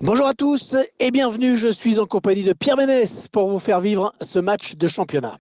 Bonjour à tous et bienvenue, je suis en compagnie de Pierre Ménès pour vous faire vivre ce match de championnat.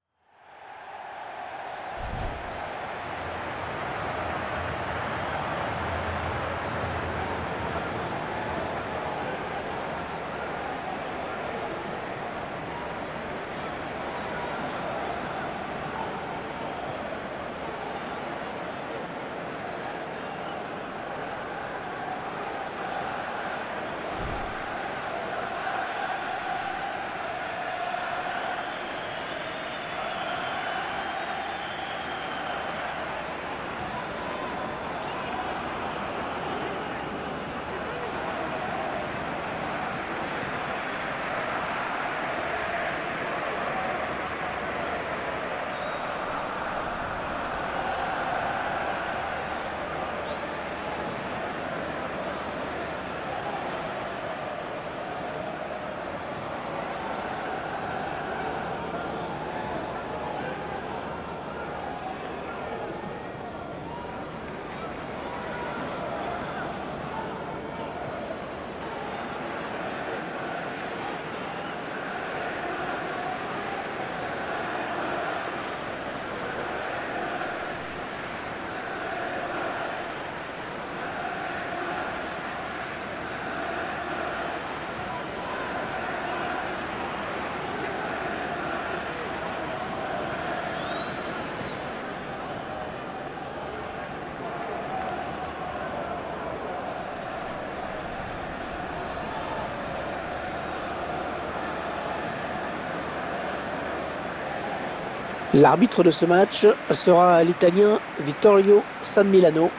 L'arbitre de ce match sera l'Italien Vittorio San Milano.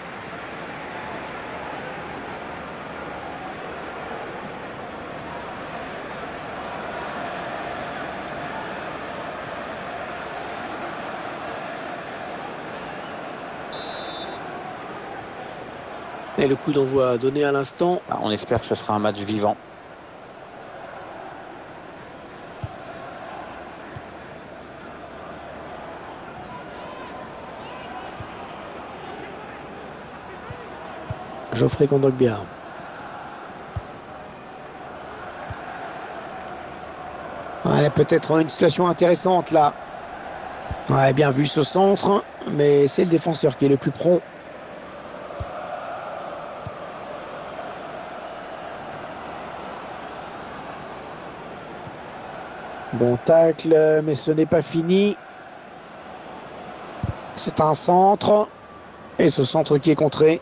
Et le coup d'envoi donné à l'instant. On espère que ce sera un match vivant. Geoffrey Kondogbia. Ouais, peut-être une situation intéressante là. Ouais, bien vu ce centre, mais c'est le défenseur qui est le plus prompt. Bon tacle, mais ce n'est pas fini. C'est un centre. Et ce centre qui est contré.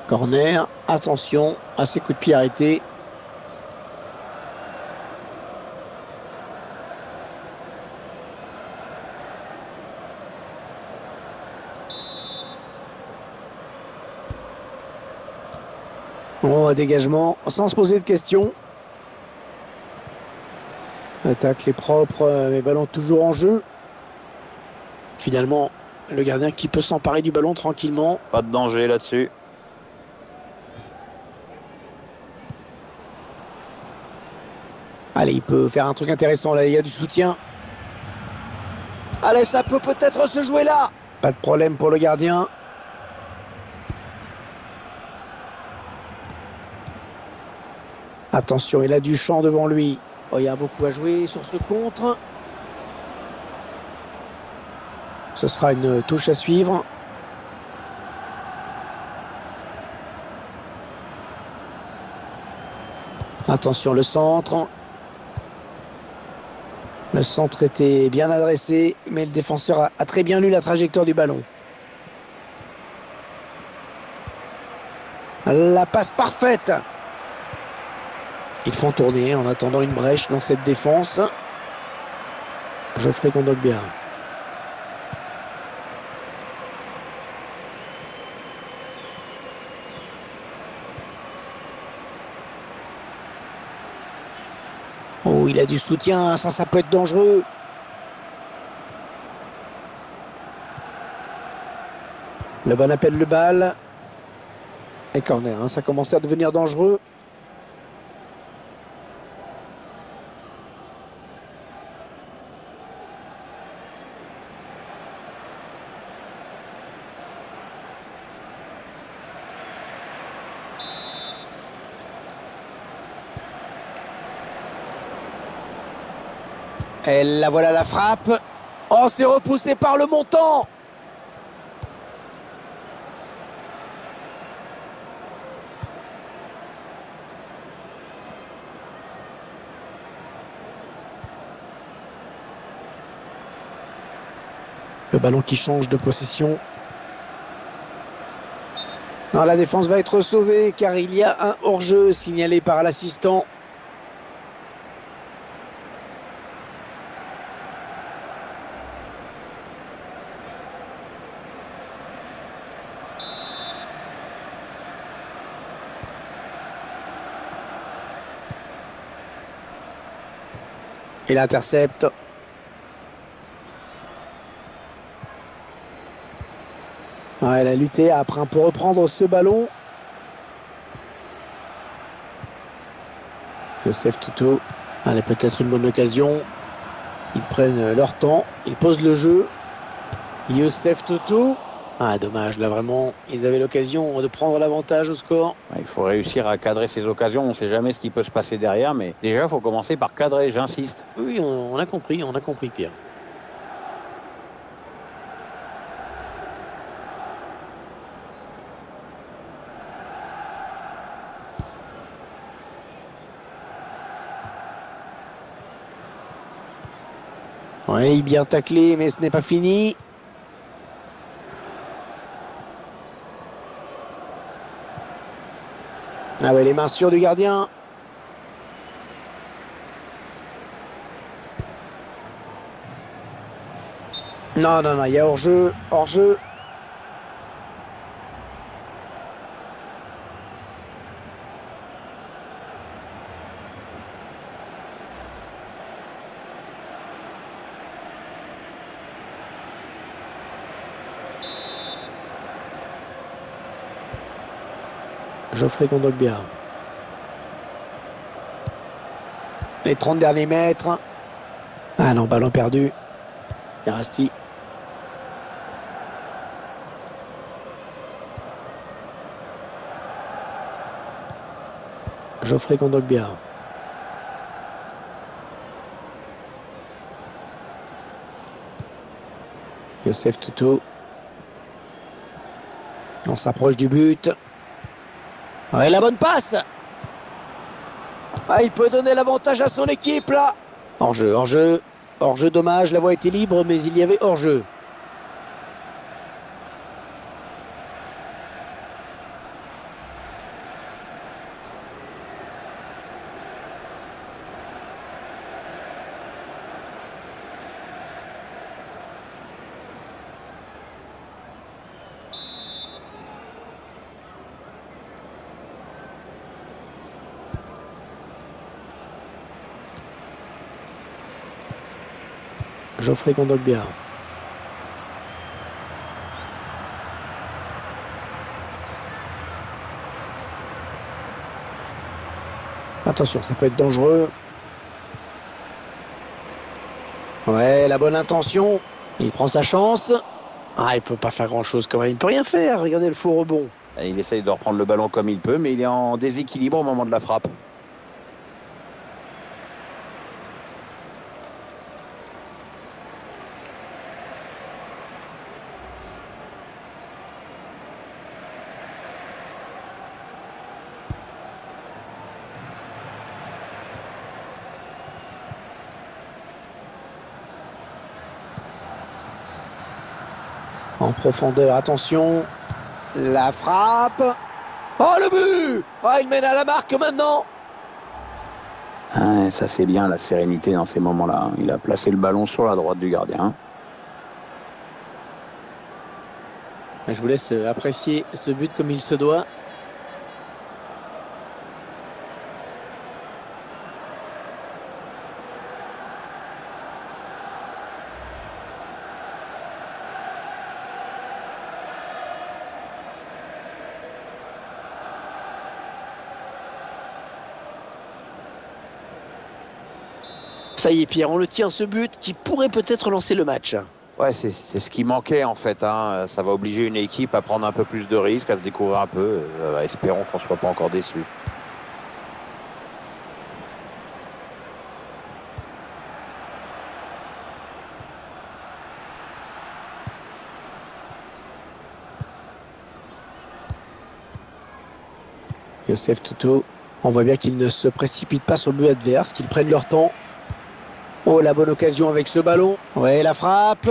Corner, attention à ces coups de pied arrêtés. Bon, dégagement, sans se poser de questions. Le tacle est propre, mais ballon toujours en jeu. Finalement, le gardien qui peut s'emparer du ballon tranquillement. Pas de danger là-dessus. Allez, il peut faire un truc intéressant là, il y a du soutien. Allez, ça peut peut-être se jouer là. Pas de problème pour le gardien. Attention, il a du champ devant lui. Oh, il y a beaucoup à jouer sur ce contre. Ce sera une touche à suivre. Attention, le centre. Le centre était bien adressé, mais le défenseur a très bien lu la trajectoire du ballon. La passe parfaite. Ils font tourner en attendant une brèche dans cette défense. Geoffrey Kondogbia. Oh, il a du soutien, ça peut être dangereux. Le bon appelle le bal. Et corner, hein, ça commençait à devenir dangereux. Et la voilà la frappe. Oh, c'est repoussé par le montant. Le ballon qui change de possession. Non, la défense va être sauvée car il y a un hors-jeu signalé par l'assistant. Il intercepte. Ouais, elle a lutté après pour reprendre ce ballon. Youssef Toutou. Allez, peut-être une bonne occasion. Ils prennent leur temps. Ils posent le jeu. Youssef Toutou. Ah, dommage. Là, vraiment, ils avaient l'occasion de prendre l'avantage au score. Il faut réussir à cadrer ces occasions. On ne sait jamais ce qui peut se passer derrière, mais déjà, il faut commencer par cadrer, j'insiste. Oui, on a compris, Pierre. Oui, bien taclé, mais ce n'est pas fini. Ah ouais, les mains sûres du gardien. Non, non, non, il y a hors-jeu, hors-jeu. Geoffrey Kondogbia. Les 30 derniers mètres. Ah non, ballon perdu. Yarasti. Geoffrey Kondogbia. Youssef Toutou. On s'approche du but. Ouais, la bonne passe. Ah, il peut donner l'avantage à son équipe là. Hors-jeu, hors-jeu. Hors-jeu, dommage, la voie était libre, mais il y avait hors-jeu. Geoffrey Kondogbia. Attention, ça peut être dangereux. Ouais, la bonne intention. Il prend sa chance. Ah, il peut pas faire grand-chose quand même. Il peut rien faire. Regardez le faux rebond. Il essaye de reprendre le ballon comme il peut, mais il est en déséquilibre au moment de la frappe. En profondeur, attention. La frappe. Oh, le but! Oh, il mène à la marque maintenant. Ah, ça, c'est bien, la sérénité dans ces moments-là. Il a placé le ballon sur la droite du gardien. Je vous laisse apprécier ce but comme il se doit. Ça y est, Pierre, on le tient, ce but qui pourrait peut-être lancer le match. Ouais, c'est ce qui manquait en fait. Hein. Ça va obliger une équipe à prendre un peu plus de risques, à se découvrir un peu. Espérons qu'on ne soit pas encore déçus. Youssef Toto. On voit bien qu'ils ne se précipitent pas sur le but adverse, qu'ils prennent leur temps. Oh, la bonne occasion avec ce ballon. Ouais, la frappe.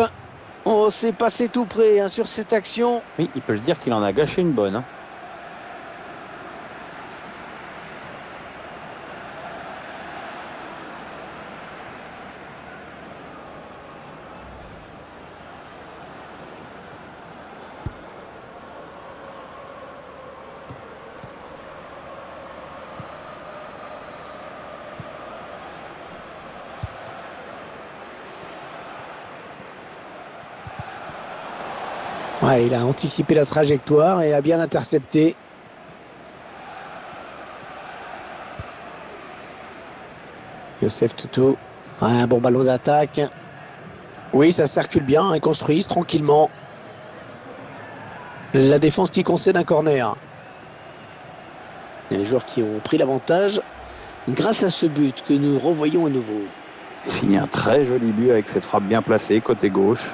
Oh, c'est passé tout près hein, sur cette action. Oui, il peut se dire qu'il en a gâché une bonne. Hein. Ouais, il a anticipé la trajectoire et a bien intercepté. Youssef Toto. Ouais, un bon ballon d'attaque. Oui, ça circule bien, ils construisent tranquillement. La défense qui concède un corner. Il y a les joueurs qui ont pris l'avantage grâce à ce but que nous revoyons à nouveau. Il signe un très joli but avec cette frappe bien placée, côté gauche.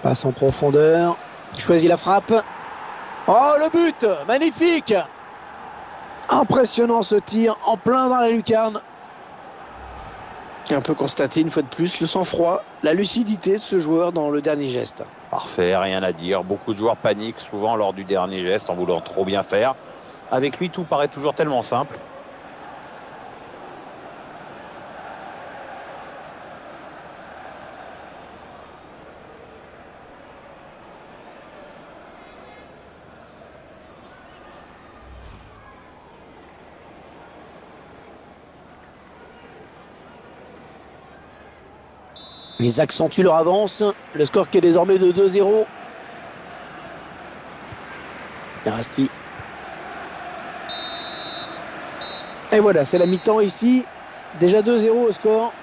Passe en profondeur. Il choisit la frappe. Oh, le but! Magnifique! Impressionnant ce tir en plein dans la lucarne. Et on peut constater une fois de plus le sang-froid, la lucidité de ce joueur dans le dernier geste. Parfait, rien à dire. Beaucoup de joueurs paniquent souvent lors du dernier geste en voulant trop bien faire. Avec lui, tout paraît toujours tellement simple. Ils accentuent leur avance. Le score qui est désormais de 2-0. Rasti. Et voilà, c'est la mi-temps ici. Déjà 2-0 au score.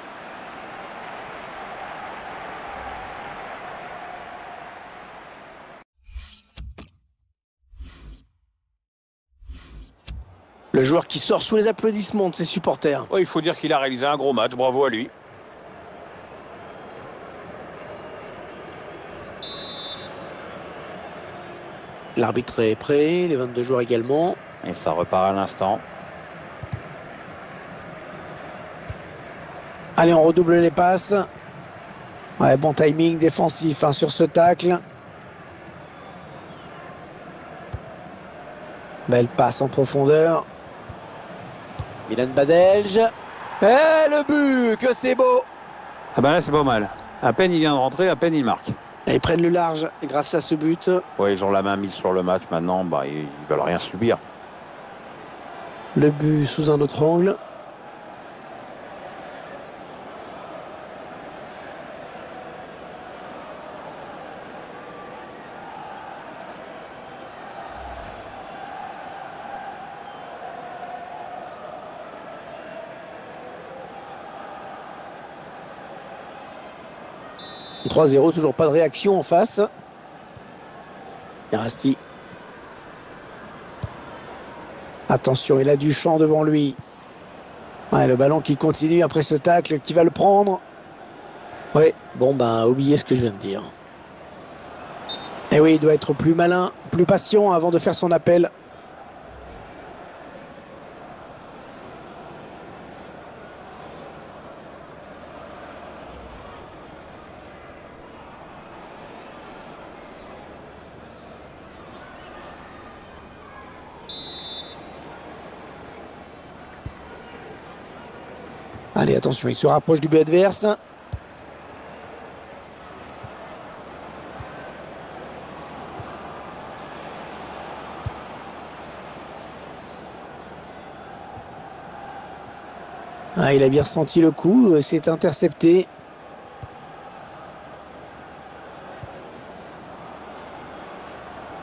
Le joueur qui sort sous les applaudissements de ses supporters. Ouais, il faut dire qu'il a réalisé un gros match. Bravo à lui. L'arbitre est prêt, les 22 joueurs également. Et ça repart à l'instant. Allez, on redouble les passes. Ouais, bon timing défensif hein, sur ce tacle. Belle passe en profondeur. Milan Badelj. Et le but, que c'est beau! Ah ben là, c'est pas mal. À peine il vient de rentrer, à peine il marque. Et ils prennent le large grâce à ce but. Ouais, ils ont la main mise sur le match maintenant. Bah, ils veulent rien subir. Le but sous un autre angle. « 3-0, toujours pas de réaction en face. » Rasti. Attention, il a du champ devant lui. Ouais, le ballon qui continue après ce tacle, qui va le prendre. Ouais, bon ben, oubliez ce que je viens de dire. Et oui, il doit être plus malin, plus patient avant de faire son appel. Allez, attention, il se rapproche du but adverse. Ah, il a bien ressenti le coup, c'est intercepté.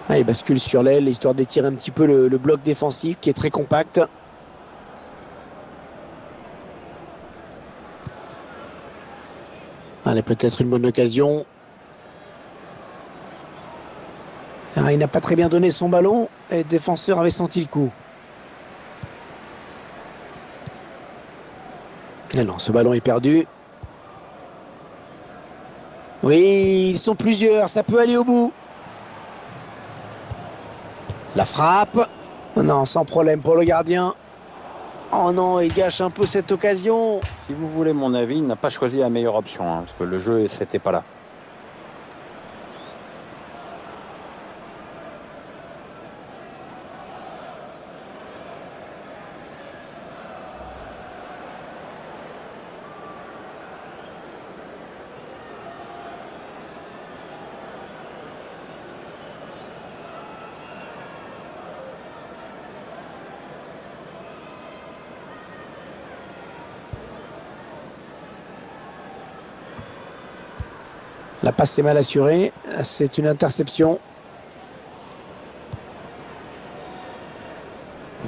Ah, il bascule sur l'aile, histoire d'étirer un petit peu le bloc défensif qui est très compact. Allez, peut-être une bonne occasion. Ah, il n'a pas très bien donné son ballon et le défenseur avait senti le coup. Et non, ce ballon est perdu. Oui, ils sont plusieurs, ça peut aller au bout. La frappe. Non, sans problème pour le gardien. Oh non, il gâche un peu cette occasion. Si vous voulez mon avis, il n'a pas choisi la meilleure option, hein, parce que le jeu, c'était pas là. La passe est mal assurée. C'est une interception.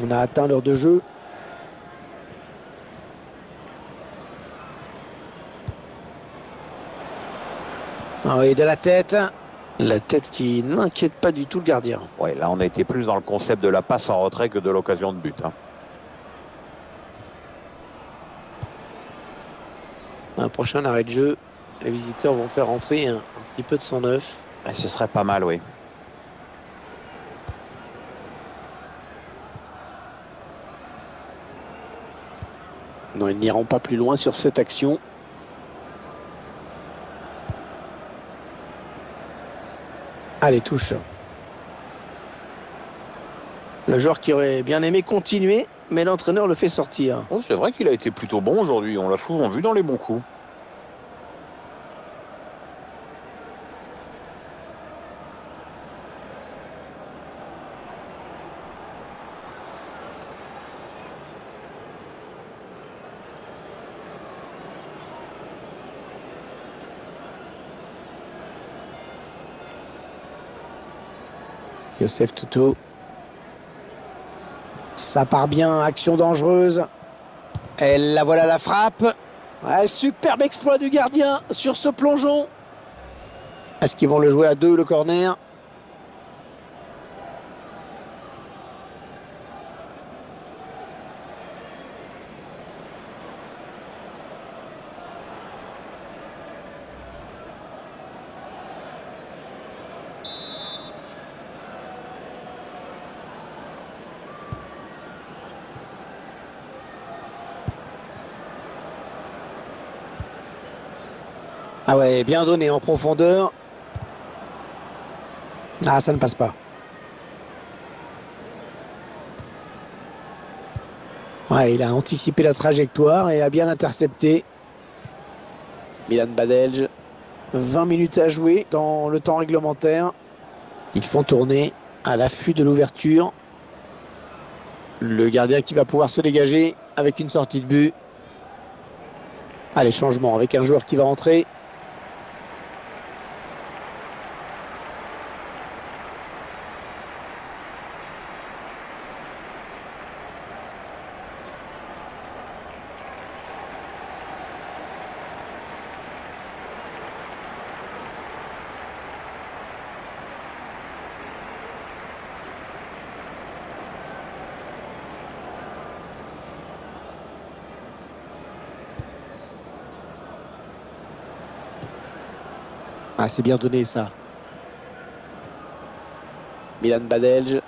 On a atteint l'heure de jeu. Ah oui, de la tête. La tête qui n'inquiète pas du tout le gardien. Ouais, là, on a été plus dans le concept de la passe en retrait que de l'occasion de but, hein. Un prochain arrêt de jeu. Les visiteurs vont faire entrer un petit peu de sang neuf. Et ce serait pas mal, oui. Non, ils n'iront pas plus loin sur cette action. Allez, touche. Le joueur qui aurait bien aimé continuer, mais l'entraîneur le fait sortir. Oh, c'est vrai qu'il a été plutôt bon aujourd'hui. On l'a souvent vu dans les bons coups. Youssef Toutou. Ça part bien, action dangereuse. Et la voilà la frappe. Ouais, superbe exploit du gardien sur ce plongeon. Est-ce qu'ils vont le jouer à deux, le corner? Ah ouais, bien donné en profondeur. Ah, ça ne passe pas. Ouais, il a anticipé la trajectoire et a bien intercepté. Milan Badelj. 20 minutes à jouer dans le temps réglementaire. Ils font tourner à l'affût de l'ouverture. Le gardien qui va pouvoir se dégager avec une sortie de but. Allez, changement avec un joueur qui va entrer. Ah, c'est bien donné ça. Milan Badelj.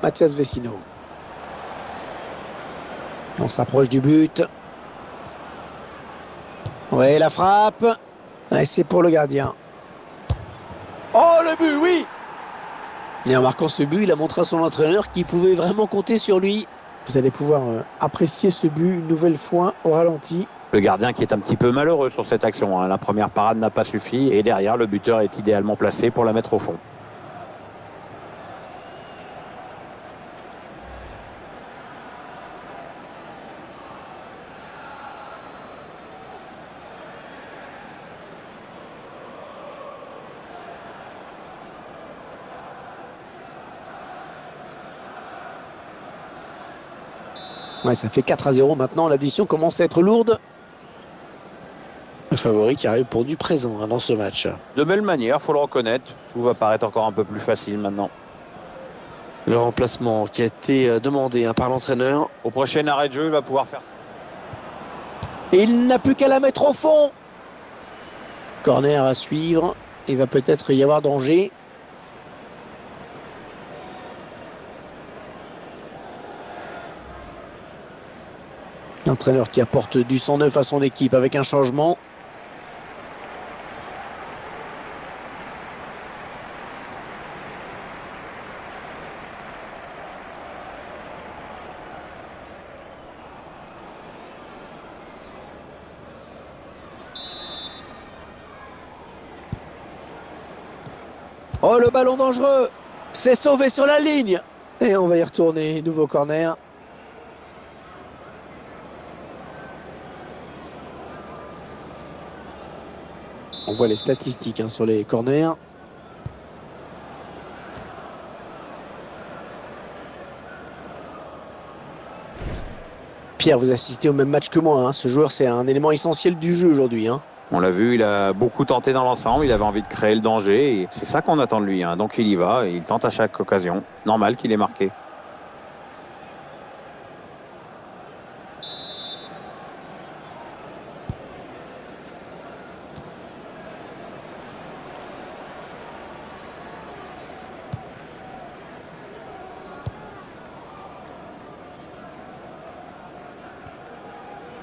Mathias Vecino. On s'approche du but. Ouais, la frappe. Et c'est pour le gardien. Oh, le but, oui! Et en marquant ce but, il a montré à son entraîneur qu'il pouvait vraiment compter sur lui. Vous allez pouvoir apprécier ce but une nouvelle fois au ralenti. Le gardien qui est un petit peu malheureux sur cette action, hein. La première parade n'a pas suffi et derrière, le buteur est idéalement placé pour la mettre au fond. Ouais, ça fait 4-0 maintenant. L'addition commence à être lourde. Le favori qui arrive pour du présent dans ce match. De belle manière, faut le reconnaître. Tout va paraître encore un peu plus facile maintenant. Le remplacement qui a été demandé par l'entraîneur. Au prochain arrêt de jeu, il va pouvoir faire ça. Et il n'a plus qu'à la mettre au fond. Corner à suivre. Il va peut-être y avoir danger. L'entraîneur qui apporte du 109 à son équipe avec un changement. Oh, le ballon dangereux. C'est sauvé sur la ligne. Et on va y retourner. Nouveau corner. On voit les statistiques sur les corners. Pierre, vous assistez au même match que moi. Ce joueur, c'est un élément essentiel du jeu aujourd'hui. On l'a vu, il a beaucoup tenté dans l'ensemble. Il avait envie de créer le danger. Et c'est ça qu'on attend de lui. Donc il y va. Et il tente à chaque occasion. Normal qu'il ait marqué.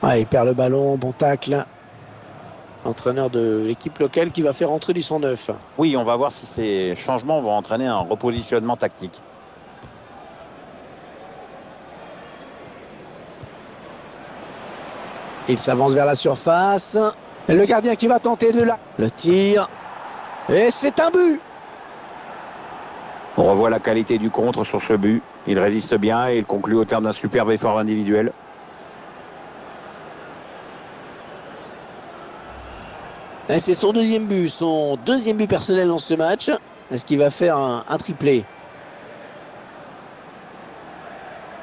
Ah, il perd le ballon, bon tacle. Entraîneur de l'équipe locale qui va faire entrer du 109. Oui, on va voir si ces changements vont entraîner un repositionnement tactique. Il s'avance vers la surface. Et le gardien qui va tenter de la... Le tir. Et c'est un but. On revoit la qualité du contre sur ce but. Il résiste bien et il conclut au terme d'un superbe effort individuel. Et c'est son deuxième but personnel dans ce match. Est-ce qu'il va faire un triplé?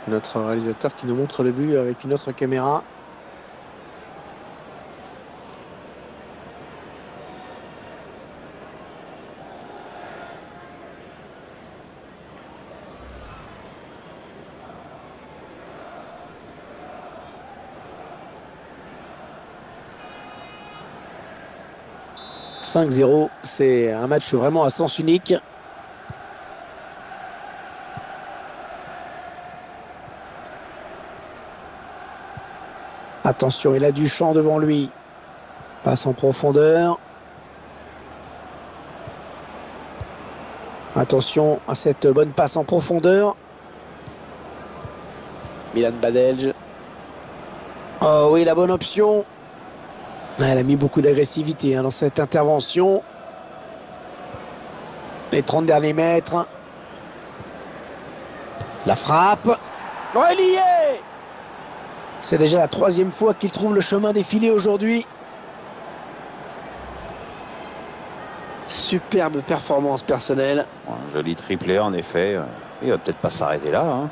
Notre réalisateur qui nous montre le but avec une autre caméra. « 5-0 », c'est un match vraiment à sens unique. Attention, il a du champ devant lui. Passe en profondeur. Attention à cette bonne passe en profondeur. Milan Badelj. Oh oui, la bonne option. Elle a mis beaucoup d'agressivité dans cette intervention. Les 30 derniers mètres. La frappe. Oh, il y est! C'est déjà la troisième fois qu'il trouve le chemin des filets aujourd'hui. Superbe performance personnelle. Un joli triplé en effet. Il va peut-être pas s'arrêter là.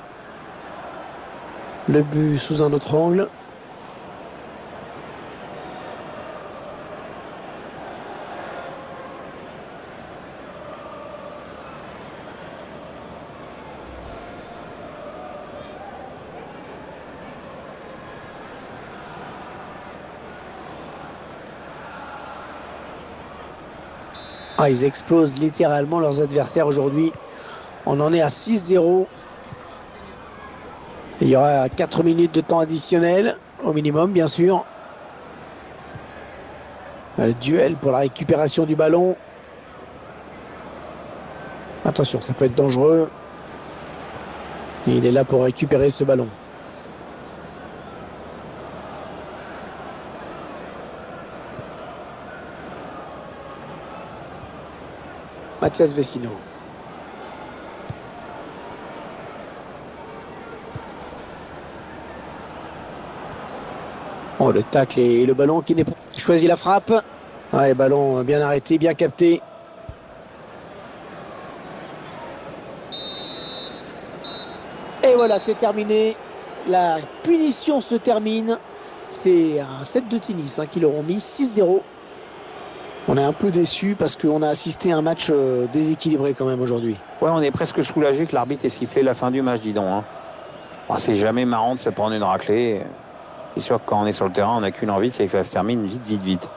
Le but sous un autre angle. Ah, ils explosent littéralement leurs adversaires aujourd'hui. On en est à 6-0. Il y aura 4 minutes de temps additionnel, au minimum, bien sûr. Le duel pour la récupération du ballon. Attention, ça peut être dangereux. Il est là pour récupérer ce ballon. Mathias Vecino. Oh, le tacle et le ballon qui n'est pas... Choisit la frappe. Ah, le ballon bien arrêté, bien capté. Et voilà, c'est terminé. la punition se termine. C'est un set de tennis qui leur ont mis 6-0. On est un peu déçus parce qu'on a assisté à un match déséquilibré quand même aujourd'hui. Ouais, on est presque soulagé que l'arbitre ait sifflé la fin du match, dis donc. Hein. Oh, c'est jamais marrant de se prendre une raclée. C'est sûr que quand on est sur le terrain, on n'a qu'une envie, c'est que ça se termine vite, vite, vite.